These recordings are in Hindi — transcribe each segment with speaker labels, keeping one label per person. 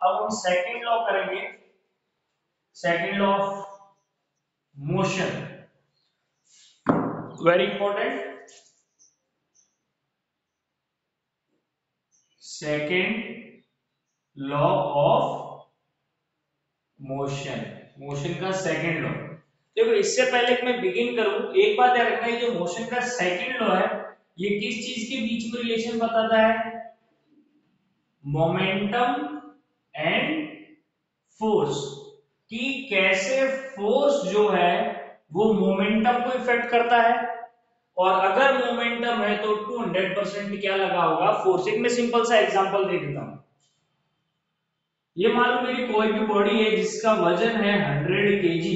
Speaker 1: अब हम सेकंड लॉ करेंगे, second law of motion, very important. Second law of motion, motion का सेकंड लॉ। देखो इससे पहले कि मैं बिगिन करूं, एक बात याद रखना, ये जो मोशन का सेकंड लॉ है ये किस चीज के बीच में रिलेशन बताता है? मोमेंटम एंड फोर्स, कि कैसे फोर्स जो है वो मोमेंटम को इफेक्ट करता है, और अगर मोमेंटम है तो 200% क्या लगा होगा? फोर्स। एक मैं सिंपल सा एग्जांपल दे देता हूं। ये मान लो मेरी कोई भी बॉडी है जिसका वजन है 100 kg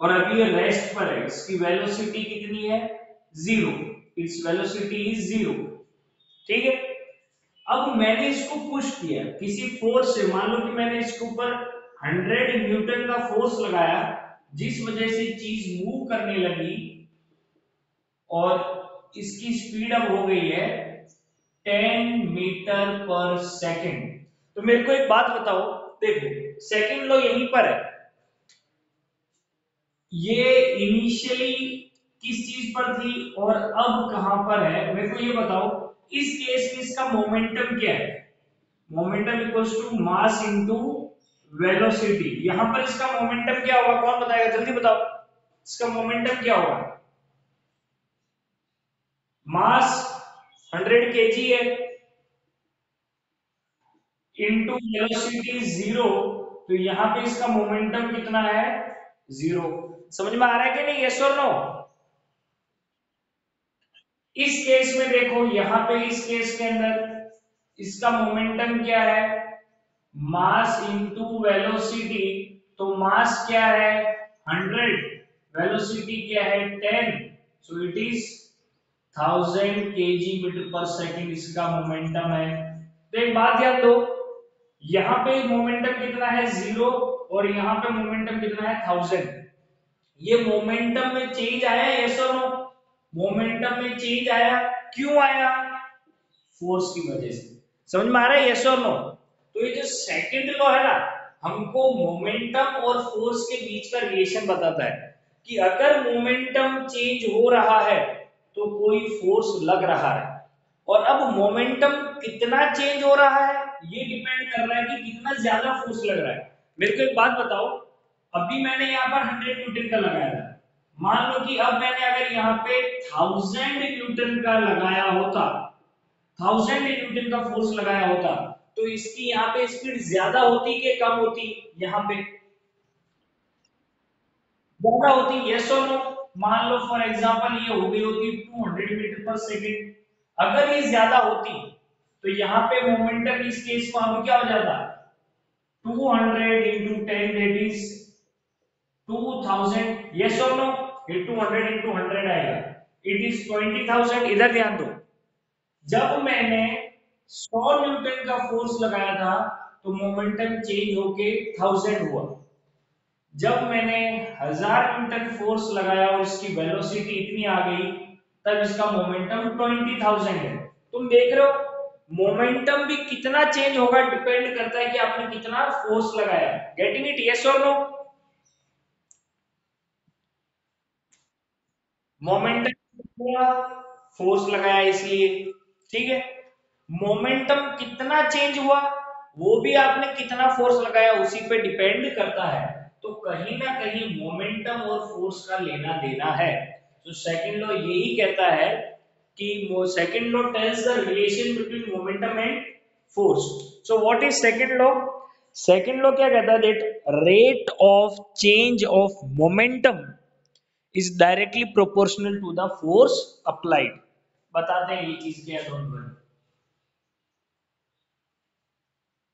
Speaker 1: और अभी ये रेस्ट पर है, इसकी वेलोसिटी कितनी है? Zero, its velocity is zero, ठीक है। अब मैंने इसको पुश किया किसी फोर्स से, मान लो कि मैंने इसके ऊपर 100 न्यूटन का फोर्स लगाया, जिस वजह से चीज मूव करने लगी और इसकी स्पीड अब हो गई है 10 मीटर पर सेकेंड। तो मेरे को एक बात बताओ, देखो सेकंड लॉ यहीं पर है, ये इनिशियली किस चीज पर थी और अब कहां पर है? मेरे को ये बताओ, इस केस में इसका मोमेंटम क्या है? Momentum equals to mass into velocity. यहां पर इसका मोमेंटम क्या होगा? कौन बताएगा? जल्दी बताओ, इसका मोमेंटम क्या होगा? मास 100 kg है इनटू वेलोसिटी जीरो, तो यहां पे इसका मोमेंटम कितना है? जीरो। समझ में आ रहा है कि नहीं? यस और नो? इस केस में देखो, यहां पे इस केस के अंदर इसका मोमेंटम क्या है? Mass into velocity. तो मास क्या है? 100, वेलोसिटी क्या है? 10, so it is 1000 kg metre per second इसका मोमेंटम है। तो एक बात याद दो, यहां पे मोमेंटम कितना है? जीरो, और यहां पे मोमेंटम कितना है? 1000। ये मोमेंटम में चेंज आया, यस और नो? मोमेंटम में चेंज आया, क्यों आया? फोर्स की वजह से। समझ में आ रहा है? यस और नो? तो ये जो सेकंड लॉ है ना, हमको मोमेंटम और फोर्स के बीच का रिलेशन बताता है कि अगर मोमेंटम चेंज हो रहा है तो कोई फोर्स लग रहा है, और अब मोमेंटम कितना चेंज हो रहा है ये डिपेंड कर रहा है कि कितना ज्यादा फोर्स लग रहा है। मेरे को एक बात बताओ, अभी मैंने यहाँ पर 100 न्यूटन का लगाया था, मान लो कि अब मैंने अगर यहाँ पे 1000 न्यूटन का लगाया होता, 1000 न्यूटन का फोर्स लगाया होता, तो इसकी यहाँ पे स्पीड ज्यादा होती कि कम होती? यहाँ पे ज्यादा होती, यस और नो? मान लो फॉर एग्जांपल ये हो गई होती 200 मीटर पर सेकेंड, अगर ये ज्यादा होती तो यहाँ पे मोमेंटम इस केस में अब क्या हो जाता? 200 इंटू 10, दैट इज 2000, यस और नो? ये 200 इंटू 100 आएगा, इट इज 20,000। इधर ध्यान दो, जब मैंने 100 न्यूटन का फोर्स लगाया था तो मोमेंटम चेंज होके 1000 हुआ, जब मैंने 1000 न्यूटन फोर्स लगाया और इसकी वेलोसिटी इतनी आ गई, तब इसका मोमेंटम 20,000 है। तुम देख रहे हो मोमेंटम भी कितना चेंज होगा डिपेंड करता है कि आपने कितना फोर्स लगाया। Getting it? यस और नो? मोमेंटम फोर्स लगाया इसलिए, ठीक है। मोमेंटम कितना चेंज हुआ वो भी आपने कितना फोर्स लगाया उसी पे डिपेंड करता है। तो कहीं ना कहीं मोमेंटम और फोर्स का लेना देना है। तो सेकंड लॉ यही कहता है कि second law tells the relation between momentum and force. So what is second law? Second law क्या कहता है? That rate of change of momentum is directly proportional to the force applied। बताते हैं ये चीज क्या है,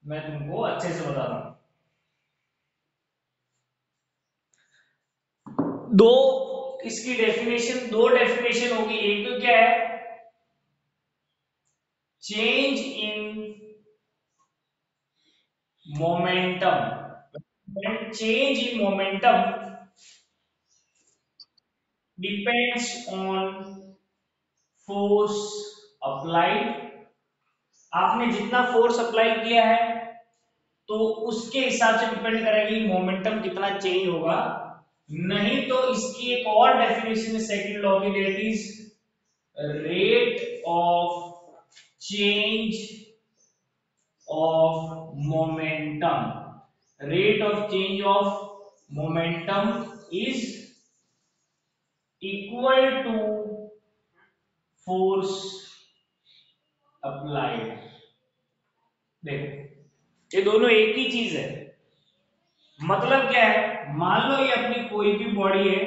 Speaker 1: मैं तुमको अच्छे से बता रहा हूं। दो इसकी डेफिनेशन, दो डेफिनेशन होगी। एक तो क्या है? Change in momentum, change in momentum depends on force applied. आपने जितना फोर्स अप्लाई किया है तो उसके हिसाब से डिपेंड करेगा कि मोमेंटम कितना चेंज होगा। नहीं तो इसकी एक और डेफिनेशन है सेकंड लॉ की, that is rate of change of momentum. Rate of change of momentum is equal to force applied. देखो ये दोनों एक ही चीज है। मतलब क्या है, मान लो ये अपनी कोई भी बॉडी है,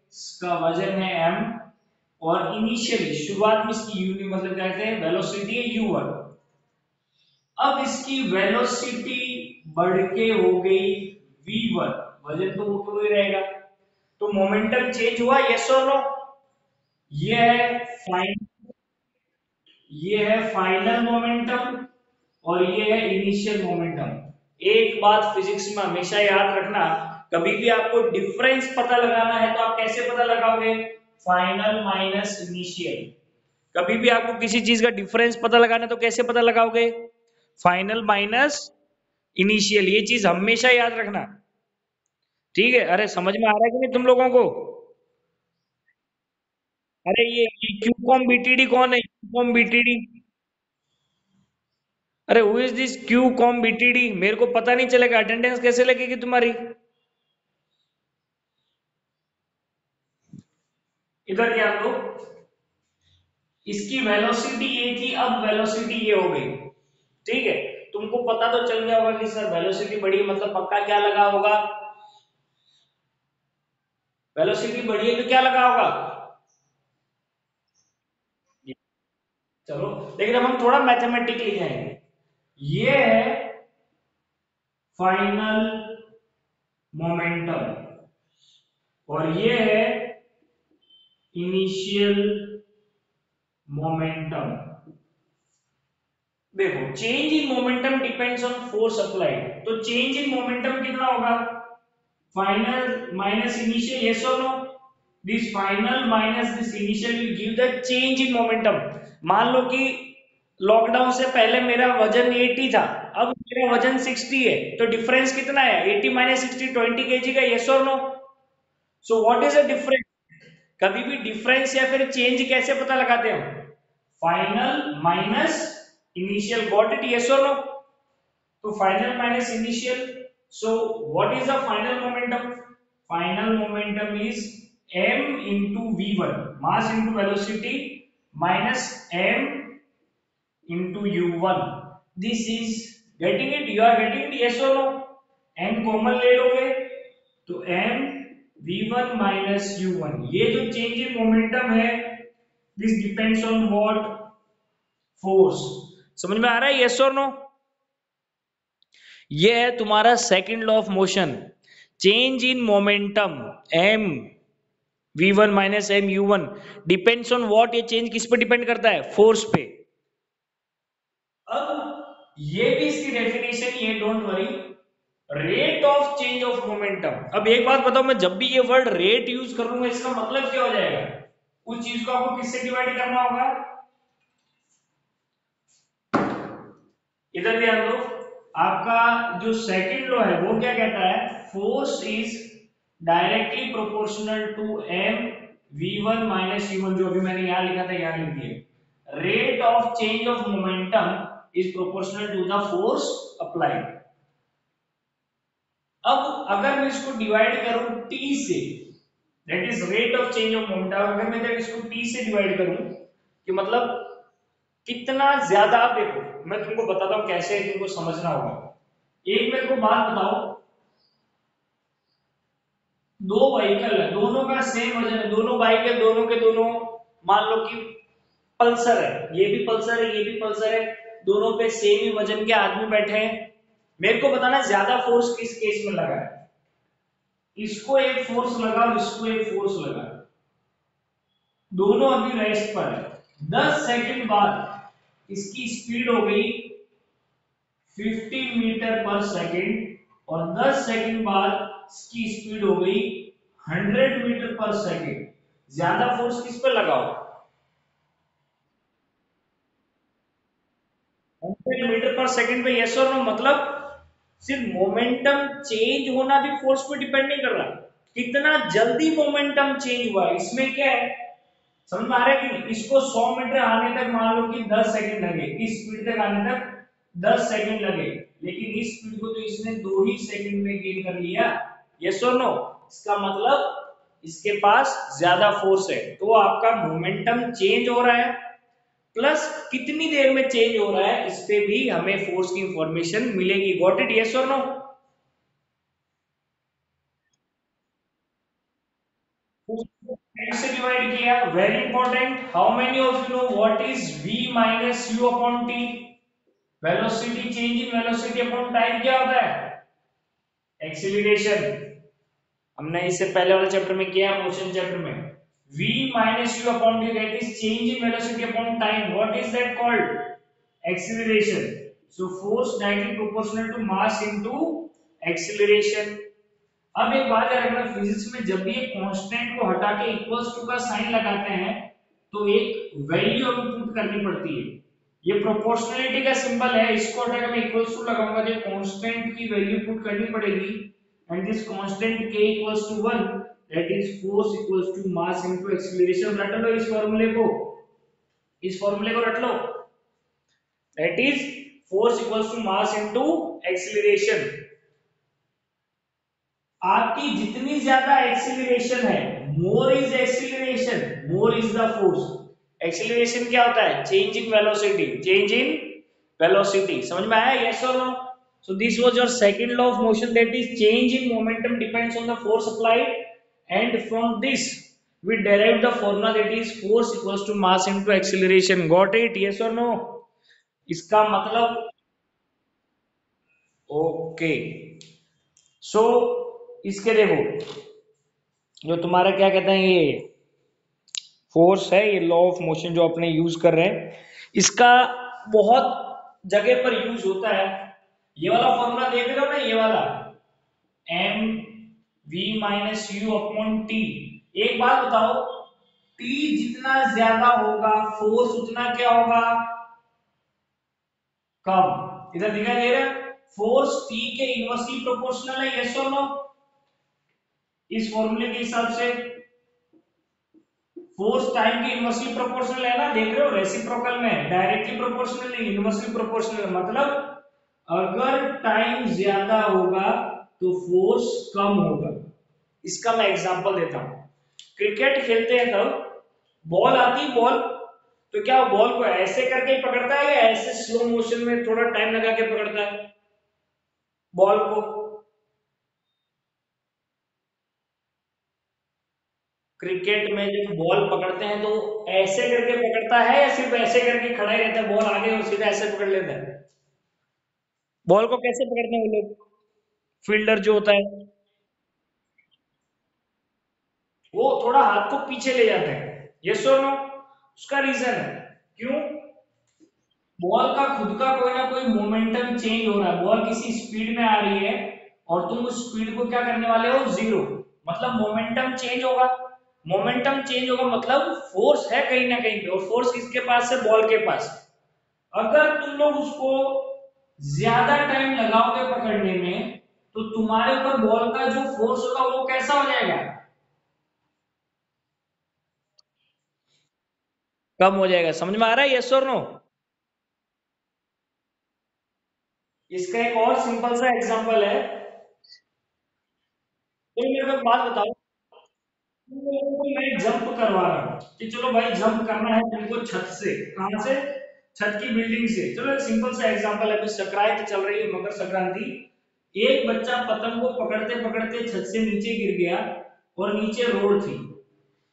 Speaker 1: इसका वजन है m, और इनिशियली शुरुआत में इसकी u मतलब क्या कहते हैं, वेलोसिटी है u1। अब इसकी वेलोसिटी बढ़ के हो गई v1, वजन तो वो तो ही रहेगा, तो मोमेंटम चेंज हुआ, यस और नो? ये है फाइन ये है फाइनल मोमेंटम और ये है इनिशियल मोमेंटम। एक बात फिजिक्स में हमेशा याद रखना, कभी भी आपको डिफरेंस पता लगाना है तो आप कैसे पता लगाओगे, फाइनल माइनस इनिशियल। कभी भी आपको किसी चीज का डिफरेंस पता लगाना है तो कैसे पता लगाओगे, फाइनल माइनस इनिशियल। ये चीज हमेशा याद रखना, ठीक है? अरे समझ में आ रहा है कि नहीं तुम लोगों को? अरे ये क्यू कॉम बीटीडी कौन है, क्यू कॉम बीटीडी? अरे who is this Q com BTD? मेरे को पता नहीं चलेगा, अटेंडेंस कैसे लगेगी तुम्हारी? इधर ध्यान दो, इसकी वेलोसिटी ये थी, अब वेलोसिटी ये हो गई, ठीक है? तुमको पता तो चल गया होगा कि सर वेलोसिटी बढ़ी मतलब पक्का क्या लगा होगा, वेलोसिटी बढ़ी है तो क्या लगा होगा। चलो लेकिन अब हम थोड़ा मैथमेटिकली जाएंगे। ये है फाइनल मोमेंटम और ये है इनिशियल मोमेंटम। देखो change in momentum depends on force applied, तो चेंज इन मोमेंटम कितना होगा, फाइनल माइनस इनिशियल, यस और no? This final minus this initial will give the change in momentum. मान लो कि लॉकडाउन से पहले मेरा वजन 80 था, अब मेरा वजन 60 है, तो डिफरेंस कितना है, 80 माइनस 60, 20 केजी का, यस और no? So what is the difference? कभी भी डिफरेंस या फिर चेंज कैसे पता लगाते हैं, final minus initial, got it, yes और नो? तो final minus initial, so what is the final momentum? Final momentum is m into v1, mass into velocity, minus m into u1। this is getting it, you are getting it, yes or no? m common ले लोगे तो m v1 minus u1, ये जो चेंज इन मोमेंटम है, this depends on what, force. समझ में आ रहा है, यस और नो? ये है तुम्हारा second law of motion, change in momentum m v1 minus m u1 depends on what, ये चेंज किस पे डिपेंड करता है, फोर्स पे। अब ये भी इसकी डेफिनेशन ये, don't worry, rate of change of momentum. अब एक बात बताओ, मैं जब भी ये वर्ड रेट यूज करूंगा इसका मतलब क्या हो जाएगा, उस चीज को आपको किससे डिवाइड करना होगा, इधर ध्यान दो, आपका जो सेकंड लॉ है वो क्या कहता है, force is directly proportional to m v1 minus u1, जो अभी मैंने यहां लिखा था यहां लिख दिया, rate of change of momentum is proportional to the force applied. अब अगर मैं इसको डिवाइड करूं t से, that is rate of change of momentum, अगर मैं जब इसको t से डिवाइड करूं कि मतलब कितना ज्यादा, आप देखो मैं तुमको बताता हूं कैसे तुमको समझना होगा। एक मेरे को बात बताओ, दो व्हीकल है, दोनों का सेम वजन है, दोनों बाइक है, दोनों के दोनों मान लो कि पल्सर है, ये भी पल्सर है, ये भी पल्सर है, दोनों पे सेम ही वजन के आदमी बैठे हैं। मेरे को बताना ज्यादा फोर्स किस केस में लगा है, इसको एक फोर्स लगा और इसको एक फोर्स लगा, दोनों अभी रेस्ट पर है। 10 सेकंड बाद इसकी स्पीड हो गई 50 मीटर पर सेकंड और 10 सेकंड बाद इसकी स्पीड हो गई 100 मीटर पर सेकंड। ज्यादा फोर्स किस पर लगाओ, 100 मीटर पर सेकंड पे, यस और नो? मतलब सिर्फ मोमेंटम चेंज होना भी फोर्स पे डिपेंड नहीं कर रहा, कितना जल्दी मोमेंटम चेंज हुआ इसमें क्या है, समझ में आ रहा है कि इसको 100 मीटर आने तक मान लो कि 10 सेकंड लगे, इस स्पीड तक आने तक 10 सेकंड लगे, लेकिन इस स्पीड को तो इसने 2 ही सेकंड में गेन कर लिया, यस और नो। इसका मतलब इसके पास ज्यादा फोर्स है, तो आपका मोमेंटम चेंज हो रहा है, प्लस कितनी देर में चेंज हो रहा है इस पे भी हमें फोर्स की इंफॉर्मेशन मिलेगी। गॉट इट, यस और नो। से डिवाइड किया, very important, how many of you know what is v minus u upon t, velocity change in velocity upon time क्या होता है, एक्सीलरेशन। हमने इससे पहले वाले चैप्टर में किया, मोशन चैप्टर में, v minus u upon t, that is change in velocity upon time, what is that called, acceleration. So force directly proportional to mass into acceleration. अब एक बात याद रखना, फिजिक्स में जब भी एक कांस्टेंट को हटा के इक्वल्स टू का साइन लगाते हैं तो एक वैल्यू हमें पुट करनी पड़ती है, ये प्रोपोर्शनलिटी का सिंबल है, इसको हटा के मैं इक्वल्स टू लगाऊंगा तो कांस्टेंट की वैल्यू पुट करनी पड़ेगी, and this constant k equals to 1, that is force equals to mass into acceleration। रट लो इस फॉर्मूले को रट लो, that is force equals to mass into acceleration। आपकी जितनी ज्यादा एक्सीलरेशन है, more is acceleration, more is the force. Acceleration क्या होता है, change in velocity, change in velocity, समझ में आया, यस और no. So this was your second law of motion, that is change in momentum depends on the force applied, and from this we derived the formula, that is force equals to mass into acceleration। Got it, yes or no। इसका मतलब ओके। सो इसके देखो, जो तुम्हारा क्या कहते हैं ये फोर्स है, ये लॉ ऑफ मोशन जो अपने यूज कर रहे हैं, इसका बहुत जगह पर यूज होता है। ये वाला फॉर्मूला देख रहे हो ना, ये वाला M V minus U upon T. एक बात बताओ, टी जितना ज्यादा होगा फोर्स उतना क्या होगा, कम। इधर दिखाई दे रहा है, फोर्स टी के इनवर्सली प्रोपोर्शनल है, यस और नो। इस फॉर्मूले के हिसाब से फोर्स टाइम के इनवर्सली प्रोपोर्शनल है ना, देख रहे हो, रेसिप्रोकल में, डायरेक्टली प्रोपोर्शनल नहीं, इनवर्सली प्रोपोर्शनल। मतलब अगर टाइम ज्यादा होगा तो फोर्स कम होगा। इसका मैं एग्जांपल देता हूं, क्रिकेट खेलते हैं तब बॉल आती, बॉल तो क्या बॉल को ऐसे करके पकड़ता है या ऐसे स्लो मोशन में थोड़ा टाइम लगा के पकड़ता है बॉल को, क्रिकेट में जब बॉल पकड़ते हैं तो ऐसे करके पकड़ता है या सिर्फ ऐसे करके खड़ा ही रहता है, बॉल आगे और सीधा ऐसे पकड़ लेता है, बॉल को कैसे पकड़ते हैं वो लोग, फील्डर जो होता है वो थोड़ा हाथ को पीछे ले जाते हैं, यस और नो। उसका रीजन है, क्यों, बॉल का खुद का कोई ना कोई मोमेंटम चेंज हो रहा है, बॉल किसी स्पीड में आ रही है और तुम उस स्पीड को क्या करने वाले हो, जीरो, मतलब मोमेंटम चेंज होगा। मोमेंटम चेंज होगा मतलब फोर्स है कहीं ना कहीं पे, और फोर्स किसके पास है, बॉल के पास। अगर तुम लोग उसको ज्यादा टाइम लगाओगे पकड़ने में तो तुम्हारे ऊपर बॉल का जो फोर्स होगा वो कैसा हो जाएगा, कम हो जाएगा। समझ में आ रहा है, यस और नो। इसका एक और सिंपल सा एग्जांपल है, कोई मेरे को एक बात बताओ, तुम लोगों को मैं जंप करवा रहा हूँ कि चलो भाई जंप करना है तुमको छत से, कहां से, छत की बिल्डिंग से। चलो एक सिंपल सा एग्जांपल है, अभी संक्रांति चल रही है, मकर संक्रांति, एक बच्चा पतंग को पकड़ते पकड़ते छत से नीचे गिर गया और नीचे रोड थी,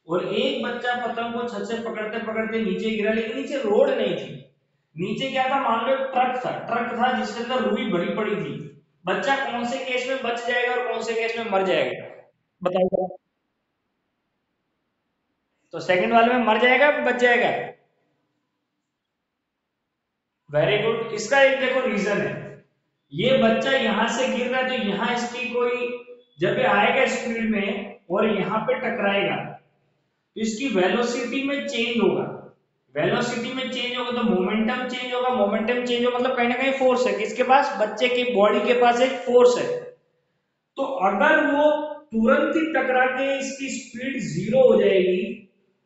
Speaker 1: और एक बच्चा पतंग को छत से पकड़ते पकड़ते नीचे गिरा, लेकिन नीचे रोड नहीं थी, नीचे क्या था, मान लो ट्रक था जिसके अंदर रुई भरी पड़ी थी। बच्चा कौन से केस में बच जाएगा और कौन से केस में मर जाएगा, बताइए। तो सेकंड वाले में मर जाएगा बच जाएगा, वेरी गुड। इसका एक देखो रीजन है, ये बच्चा यहां से गिर रहा है तो यहां इसकी कोई, जब ये आएगा स्पीड में और यहां पे टकराएगा तो इसकी वेलोसिटी में चेंज होगा, वेलोसिटी में चेंज होगा तो मोमेंटम चेंज होगा, मोमेंटम चेंज होगा मतलब कहीं ना कहीं फोर्स है, किसके पास, बच्चे की बॉडी के पास एक फोर्स है। तो अगर वो तुरंत ही टकरा के इसकी स्पीड जीरो हो जाएगी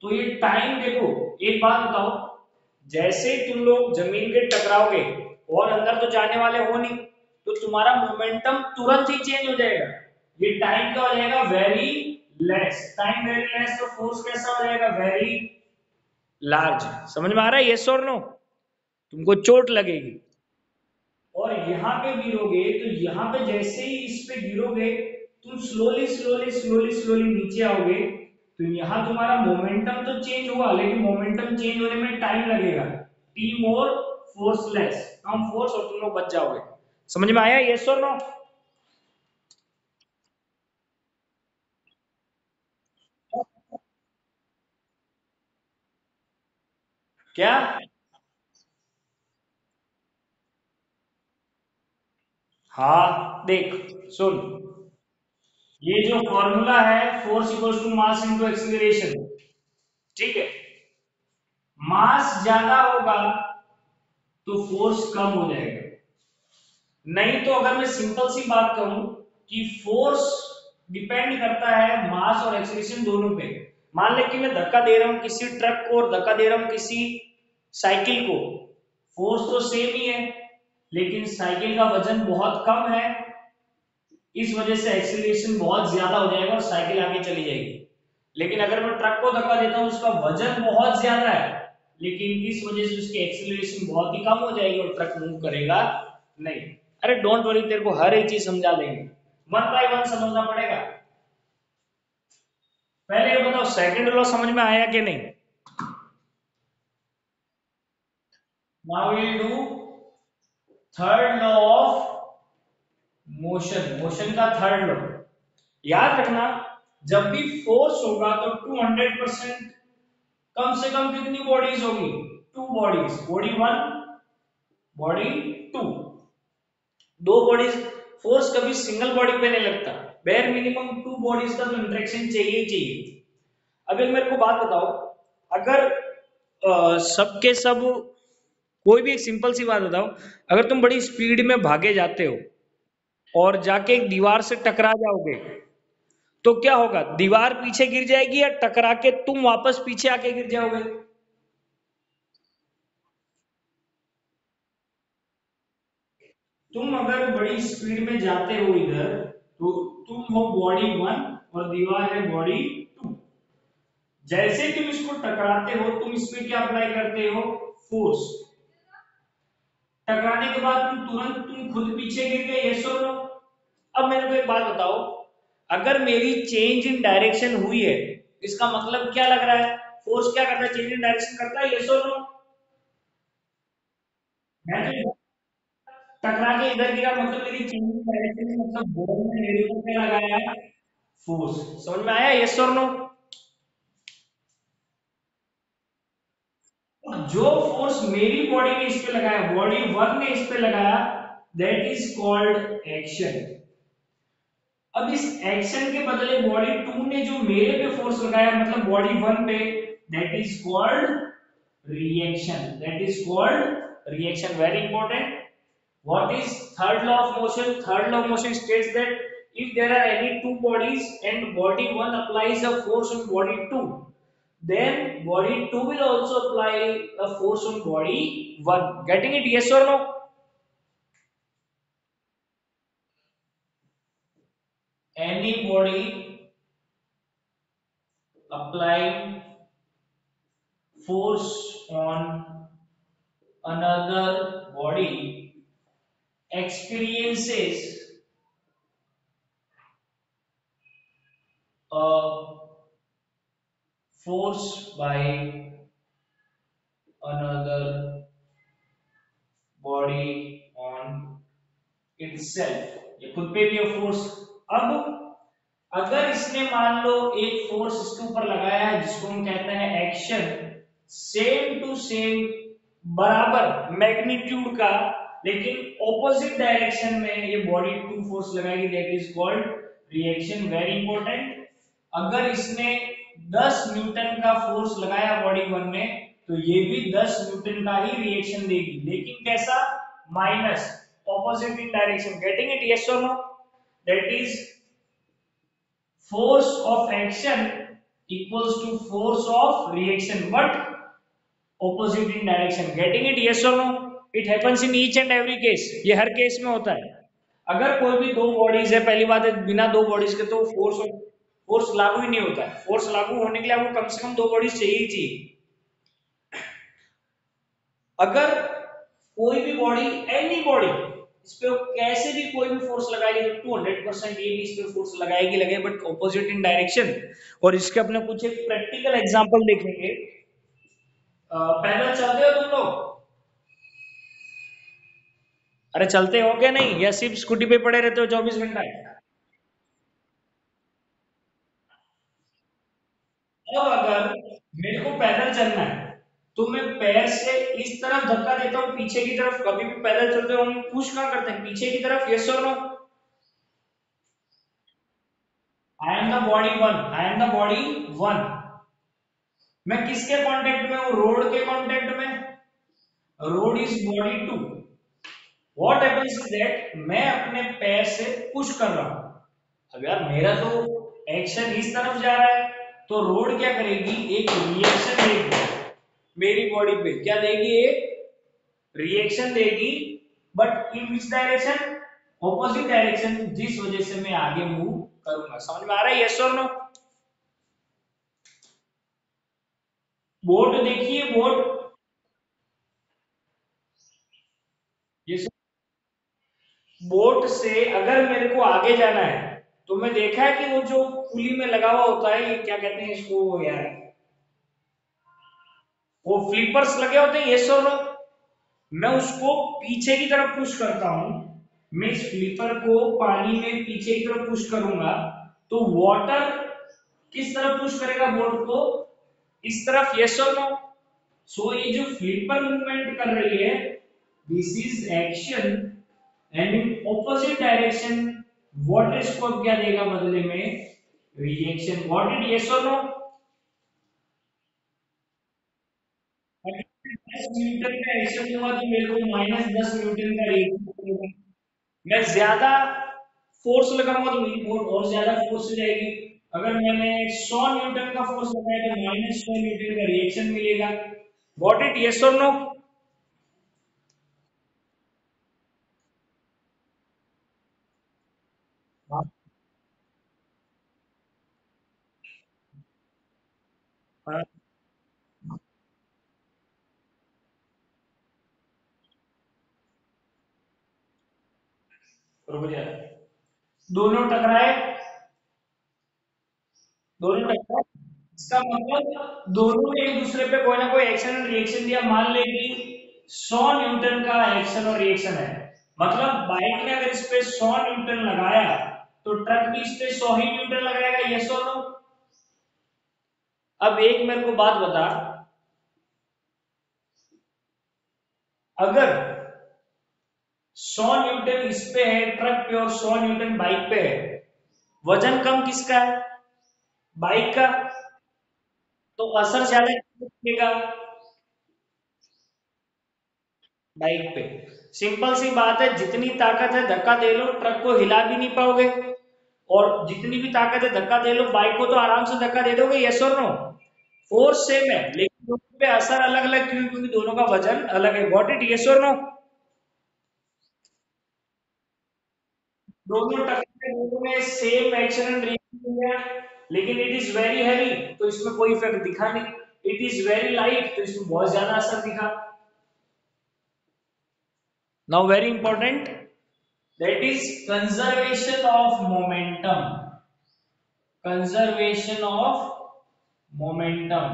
Speaker 1: तो ये टाइम देखो, एक बात बताओ, जैसे ही तुम लोग जमीन के टकराओगे और अंदर तो जाने वाले हो नहीं, तो तुम्हारा मोमेंटम तुरंत ही चेंज हो जाएगा। ये टाइम क्या हो जाएगा, very less, time very less, तो फोर्स कैसा हो जाएगा, वेरी लार्ज। समझ में आ रहा है, यस और नो? तुमको चोट लगेगी और यहाँ पे गिरोगे तो यहाँ पे जैसे ही इस पे गिरोगे तुम स्लोली स्लोली स्लोली स्लोली नीचे आओगे, तो यहाँ तुम्हारा मोमेंटम तो चेंज हुआ लेकिन मोमेंटम चेंज होने में टाइम लगेगा। टी मोर फोर्स लेस, कम फोर्स और तुम लोग बच जाओगे। समझ में आया, यस और नो? क्या? हाँ देख, सुन, ये जो फॉर्मूला है force equals to mass into acceleration, ठीक है, मास ज्यादा होगा तो फोर्स कम हो जाएगा। नहीं तो अगर मैं सिंपल सी बात कहूं कि फोर्स डिपेंड करता है मास और एक्सीलरेशन दोनों पे। मान ले कि मैं धक्का दे रहा हूं किसी ट्रक को और धक्का दे रहा हूं किसी साइकिल को, फोर्स तो सेम ही है लेकिन साइकिल का वजन बहुत कम है, इस वजह से एक्सीलरेशन बहुत ज्यादा हो जाएगा और साइकिल आगे चली जाएगी। लेकिन अगर मैं ट्रक को धक्का देता हूं उसका वजन बहुत ज्यादा है लेकिन इस वजह से उसकी एक्सीलरेशन बहुत ही कम हो जाएगी और ट्रक मूव करेगा नहीं। अरे डोंट वरी, तेरे को हर एक चीज समझा देंगे, वन बाय वन समझना पड़ेगा। पहले ये बताओ सेकंड लॉ समझ में आया कि नहीं? Now will do third law of motion, motion का थर्ड लॉ। याद रखना, जब भी फोर्स होगा तो 200% कम से कम कितनी बॉडीज होगी, two bodies, body one, body two, दो बॉडीज। फोर्स कभी सिंगल बॉडी पे नहीं लगता, बेयर मिनिमम टू बॉडीज का तो इंटरेक्शन चाहिए ही चाहिए। अब एक मेरे को बात बताओ, अगर सबके सब, कोई भी एक सिंपल सी बात बताओ, अगर तुम बड़ी स्पीड में भागे जाते हो और जाके एक दीवार से टकरा जाओगे तो क्या होगा, दीवार पीछे गिर जाएगी या टकरा के तुम वापस पीछे आके गिर जाओगे? तुम अगर बड़ी स्पीड में जाते हो इधर तो तुम हो बॉडी वन और दीवार है बॉडी टू। जैसे तुम इसको टकराते हो तुम इसमें क्या अप्लाई करते हो, फोर्स। टकराने के बाद तुम खुद पीछे गिर गए, यस और नो? अब मेरे को एक बात बताओ, अगर मेरी चेंज इन डायरेक्शन हुई है, इसका मतलब क्या लग रहा है, फोर्स क्या करता है, चेंज इन डायरेक्शन करता है, यस और नो? मैं तो टकरा के इधर गिरा मतलब मेरी चेंज इन डायरेक्शन मतलब बॉल ने मेरे ऊपर क्या लगाया है, फोर्स। समझ में आया, यस और नो? जो फोर्स मेरी बॉडी ने इस पे लगाया, बॉडी वन ने इस पे लगाया, दैट इज कॉल्ड एक्शन। अब इस एक्शन के बदले बॉडी टू ने जो मेरे पे फोर्स लगाया मतलब बॉडी वन पे, that is called reaction, that is called reaction. Very important. What is third law of motion? Third law of motion states that if there are any two bodies and body 1 applies a force on body 2, then body 2 will also apply a force on body 1. Getting it, yes or no? Any body applying force on another body experiences a force by another body on itself, ये खुद पे भी है फोर्स। अब अगर इसने मान लो एक फोर्स इसके ऊपर लगाया है जिसको हम कहते हैं एक्शन, सेम टू सेम, बराबर मैग्नीट्यूड का, लेकिन ऑपोजिट डायरेक्शन में ये बॉडी टू फोर्स लगाएगी, that is called reaction. Very important. अगर इसने 10 न्यूटन का फोर्स लगाया बॉडी वन में तो ये भी 10 न्यूटन का ही रिएक्शन देगी, लेकिन कैसा? Minus, opposite in direction. Getting it? Yes और no? That is force of action equals to force of reaction, but opposite in direction. Getting it? Yes or no? It happens in each and every case. ये हर केस में होता है। अगर कोई भी दो बॉडीज है, पहली बात है बिना दो बॉडीज के तो फोर्स लागू ही नहीं होता है। फोर्स लागू होने के लिए आपको कम से कम दो बॉडीज चाहिए ही चाहिए। अगर कोई भी बॉडी, एनी बॉडी, इस पे कैसे भी कोई भी फोर्स लगाएगी तो 200% ये भी इस पे फोर्स लगाएगी लगेगी, बट ऑपोजिट इन डायरेक्शन। और इसके अपने कुछ एक प्रैक्टिकल एग्जांपल देखेंगे। पैदल चलते हो तुम लोग? अरे चलते हो क्या नहीं, या सिर्फ स्कूटी पे पड़े रहते हो 24 घंटा? अब अगर मेरे को पैदल चलना है तो मैं पैर से इस तरफ धक्का देता हूँ पीछे की तरफ। कभी भी पैदल चलते हो हम पुश कहाँ करते हैं? पीछे की तरफ। यस और no? I am the body one, I am the body one. मैं किसके कांटेक्ट में हूँ? रोड के कांटेक्ट में। Road is body two. What happens is that मैं अपने पैर से पुश कर रहा हूं। अगर मेरा तो एक्शन इस तरफ जा रहा है तो रोड क्या करेगी? एक रिएक्शन देगी मेरी बॉडी पे। क्या देगी? एक रिएक्शन देगी, but in which direction? Opposite direction, जिस वजह से मैं आगे मूव करूंगा। समझ में आ रहा है? यस और नो? बोट देखिए, बोट। ये बोट से अगर मेरे को आगे जाना है तो मैं देखा है कि वो जो पुली में लगा हुआ होता है, ये क्या कहते हैं इसको यार, वो फ्लिपर्स लगे होते हैं। ये सो नो? मैं उसको पीछे की तरफ पुश करता हूं। मैं इस फ्लिपर को पानी में पीछे की तरफ पुश करूंगा तो वाटर किस तरफ पुश करेगा बोट को? इस तरफ। यस और नो? सो ये जो फ्लिपर मूवमेंट कर रही है, this is action, and in opposite direction water इसको क्या देगा बदले में? रिएक्शन। What it? यस और नो? अगर 10 न्यूटन का एक्शन हुआ तो मेरे को -10 न्यूटन का रिएक्शन होगा। मैं ज्यादा फोर्स लगाऊंगा तो मेरी बोट और ज्यादा फोर्स हो जाएगी। अगर मैंने 100 न्यूटन का फोर्स लगाया तो -100 न्यूटन का रिएक्शन मिलेगा। What it? यस और नो? रुक जा। दोनों टकराए, दोनों टकराए, इसका मतलब दोनों ने एक दूसरे पे कोई ना कोई एक्शन और रिएक्शन दिया। मान ले कि 100 न्यूटन का एक्शन और रिएक्शन है, मतलब बाइक ने अगर इस पे 100 न्यूटन लगाया तो ट्रक भी इस पे 100 ही न्यूटन लगाएगा। यस और नो? अब एक मेरे को बात बता, अगर 100 न्यूटन इस पे है ट्रक पे और 100 न्यूटन बाइक पे है, वजन कम किसका है? बाइक का। तो असर ज्यादा किसका? बाइक पे। सिंपल सी बात है, जितनी ताकत है धक्का दे लो ट्रक को हिला भी नहीं पाओगे, और जितनी भी ताकत है धक्का दे लो बाइक को तो आराम से धक्का दे दोगे। यस और नो? फोर्स सेम है लेकिन दोनों पे असर अलग अलग, क्यों? क्योंकि दोनों का वजन अलग है। Got it? यस और नो? दोनों टक्कर, दोनों में सेम एक्शन एंड रिएक्शन दिया, लेकिन इट इज वेरी हैवी तो इसमें कोई इफेक्ट दिखा नहीं। इट इज वेरी लाइट तो इसमें बहुत ज्यादा असर दिखा। Now very important, that is conservation of momentum. Conservation of momentum.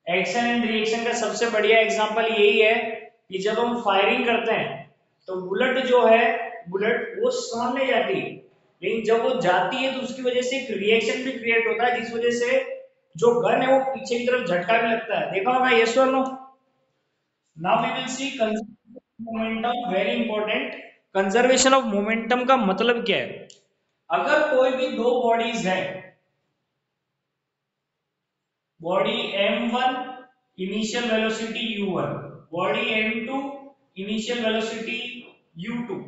Speaker 1: Action and reaction का सबसे बढ़िया एग्जांपल यही है कि जब हम फायरिंग करते हैं तो बुलेट जो है, बुलेट वो सामने जाती है, लेकिन जब वो जाती है तो उसकी वजह से एक रिएक्शन भी क्रिएट होता है जिस वजह से जो गन है वो पीछे की तरफ झटका भी लगता है। देखा होगा। यस और no? Now we will see conservation momentum, very important. Conservation of momentum का मतलब क्या है? अगर कोई भी दो बॉडीज है, body m1 initial velocity u1, body m2 initial velocity u2।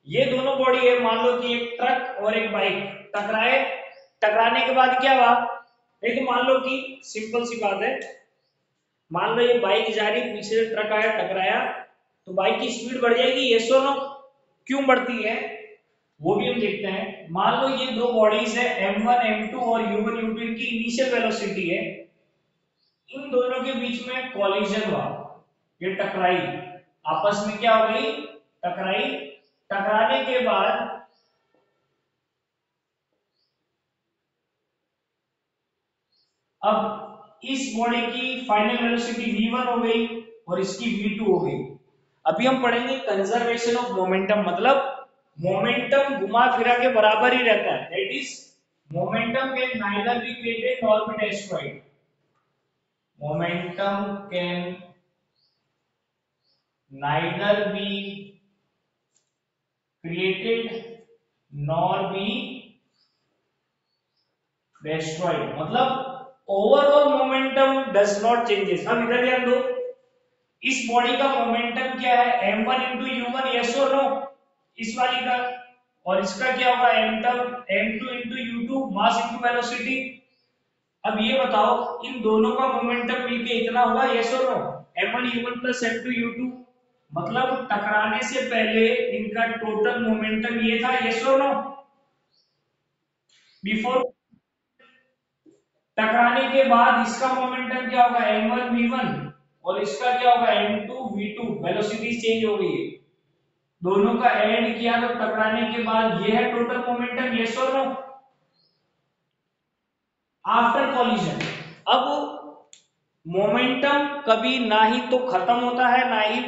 Speaker 1: ये दोनों बॉडी है, मान लो कि एक ट्रक और एक बाइक टकराए, टकराने के बाद क्या हुआ, नहीं तो मान लो कि सिंपल सी बात है, मान लो ये बाइक जा रही, पीछे से ट्रक आया टकराया, तो बाइक की स्पीड बढ़ जाएगी, यस और नो? क्यों बढ़ती है वो भी हम देखते हैं। मान लो ये दो बॉडीज है m1 m2 और u1 u2, इनकी इनिशियल वेलोसिटी है, इन दोनों के बीच में कॉलिजन हुआ, ये टकराई, आपस में क्या हो गई, टकराई। टकराने के बाद अब इस बॉडी की फाइनल वेलोसिटी v1 हो गई और इसकी v2 हो गई। अभी हम पढ़ेंगे कंजर्वेशन ऑफ मोमेंटम, मतलब मोमेंटम घुमा फिरा के बराबर ही रहता है, that is momentum can neither be created nor be destroyed। Momentum can neither be created nor be destroyed, मतलब overall momentum does not changes. अब इधर ध्यान दो, इस बॉडी का मोमेंटम क्या है, m1 इंटू u1, यस और नो? इस वाली का, और इसका क्या होगा, m2 into u2, mass into velocity. अब ये बताओ इन दोनों का मोमेंटम मिलके इतना होगा, यस और no? m1 u1 plus m2 u2, मतलब टकराने से पहले इनका टोटल मोमेंटम ये था, यस और नो? बिफोर टकराने के बाद इसका मोमेंटम क्या होगा, m1 v1, और इसका क्या होगा, m2 v2, वेलोसिटी चेंज हो गई है, दोनों का ऐड किया तो टकराने के बाद ये है टोटल मोमेंटम, यस और नो? After collision. अब मोमेंटम कभी ना ही तो खत्म होता है, ना ही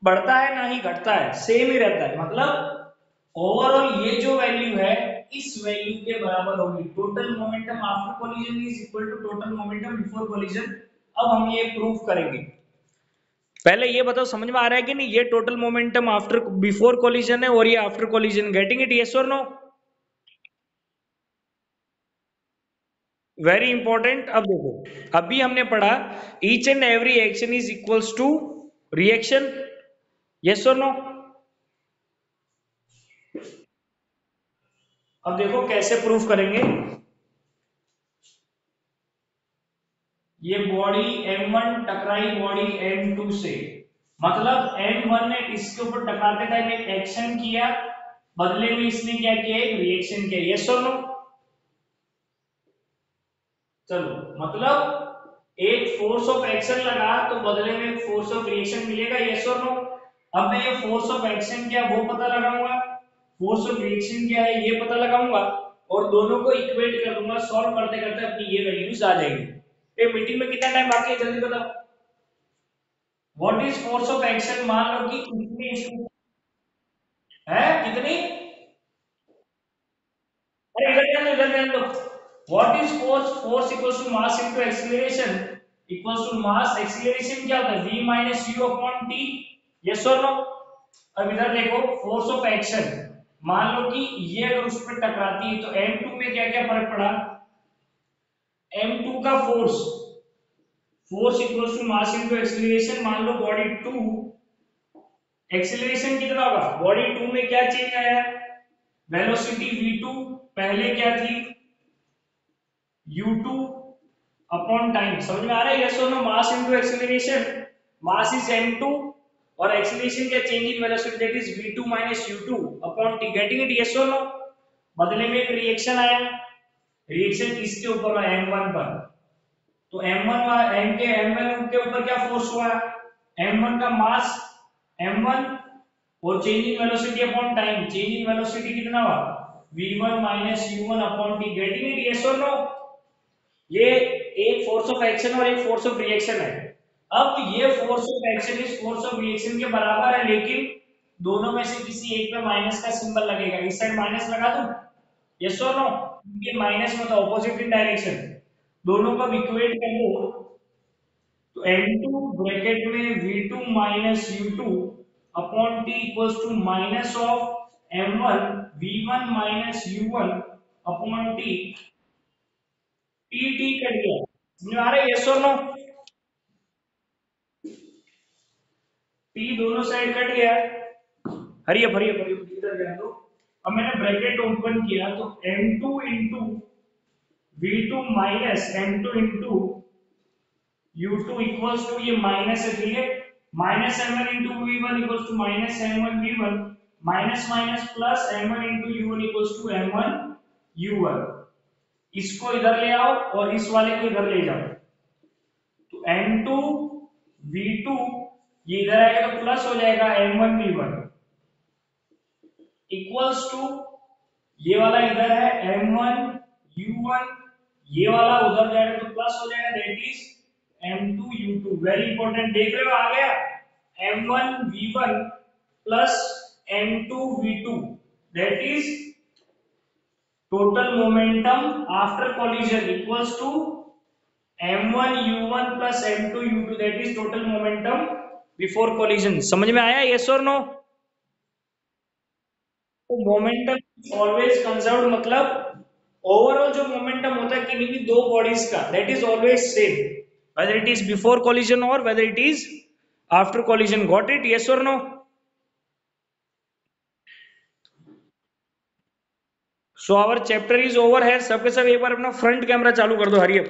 Speaker 1: बढ़ता है, ना ही घटता है, सेम ही रहता है, मतलब ओवरऑल ये जो वैल्यू है इस वैल्यू के बराबर होगी। Total momentum after collision is equal to total momentum before collision. अब हम ये प्रूव करेंगे। पहले ये बताओ समझ में आ रहा है कि नहीं, ये total momentum after before collision है और ये after collision, getting it, yes और नो? Very important. अब देखो अभी हमने पढ़ा each and every action is equals to reaction, yes और नो? अब देखो कैसे प्रूफ करेंगे। ये बॉडी m1 टकराई बॉडी m2 से, मतलब m1 ने इसके ऊपर टकराते टाइम एक एक्शन किया, बदले में इसने क्या किया, एक रिएक्शन किया, यस और नो? चलो, मतलब एक फोर्स ऑफ एक्शन लगा तो बदले में फोर्स ऑफ रिएक्शन मिलेगा, यस और नो? अब मैं ये फोर्स ऑफ एक्शन क्या वो पता लगाऊंगा, फोर्स ऑफ रिएक्शन क्या है ये पता लगाऊंगा, और दोनों को इक्वेट कर दूंगा, सॉल्व करते करते अपनी ये वैल्यूज आ जाएगी। ये मीटिंग में कितना टाइम बाकी है जल्दी बताओ। What is force of action, मान लो कि कितनी है, कितनी, अरे इधर ध्यान दो, इधर ध्यान दो। What is force, force equals to mass into acceleration, equals to mass, acceleration क्या होता है, v minus u upon t, yes और नो? अब इधर देखो फोर्स ऑफ एक्शन, मान लो कि ये अगर उस पर टकराती है तो m2 में क्या क्या फर्क पड़ा, m2 का force, force equals to mass into acceleration, मान लो बॉडी 2, एक्सीलरेशन कितना होगा, बॉडी 2 में क्या चेंज आया, वेलोसिटी v2 पहले क्या थी, u2 अपॉन टाइम, समझ में आ रहा है, यस और no? Mass into acceleration, mass is m2 और एक्सीलरेशन क्या, change in velocity, that is v2 minus u2 upon t, getting it, yes और नो? बदले में एक रिएक्शन आया, रिएक्शन किसके ऊपर हुआ, m1 पर, तो m1 m के m1 के ऊपर क्या फोर्स हुआ, m1 का मास m1 और change in velocity upon time, change in velocity कितना हुआ, v1 minus u1 upon t, getting it, yes और नो? ये एक फोर्स ऑफ एक्शन और एक फोर्स ऑफ रिएक्शन है। अब ये फोर्स ऑफ एक्शन इस फोर्स ऑफ रिएक्शन के बराबर है, लेकिन दोनों में से किसी एक पे माइनस का सिंबल लगेगा, इस साइड माइनस लगा दूं, यस और नो? ये माइनस मतलब ऑपोजिट इन डायरेक्शन, दोनों को इक्वेट कर दो, तो m2 ब्रैकेट में v2 minus u2 upon t equals to minus of m1 v1 minus u1 upon t, T T कर दिया, समझ में आ रहा है, यस और नो? P दोनों साइड कट गया, हरियप हरियप हरियप इधर गया। तो अब मैंने ब्रैकेट ओपन किया तो m2 into v2 minus m2 into u2 equals to, ये माइनस है, ठीक है, minus m1 into v1 equals to minus m1 v1, minus minus plus m1 into u1 equals to m1 u1। इसको इधर ले आओ और इस वाले को इधर ले जाओ, तो m2 v2 ये इधर आएगा तो प्लस हो जाएगा m1 v1 इक्वल्स टू, ये वाला इधर है m1 u1, ये वाला उधर जाएगा तो प्लस हो जाएगा, that is m2 u2। Very important, देख रहे हो आ गया, m1 v1 plus m2 v2 that is total momentum after collision equals to m1 u1 plus m2 u2 that is total momentum before collision। समझ में आया, yes or no? तो मोमेंटम ऑलवेज कंजर्व्ड, मतलब ओवरऑल जो मोमेंटम होता है किन्हीं भी दो बॉडीज का, that is always same, whether it is before collision or whether it is after collision। got it, yes or no? So our chapter is over है। सबके सब एक बार अपना फ्रंट कैमरा चालू कर दो, हरियप।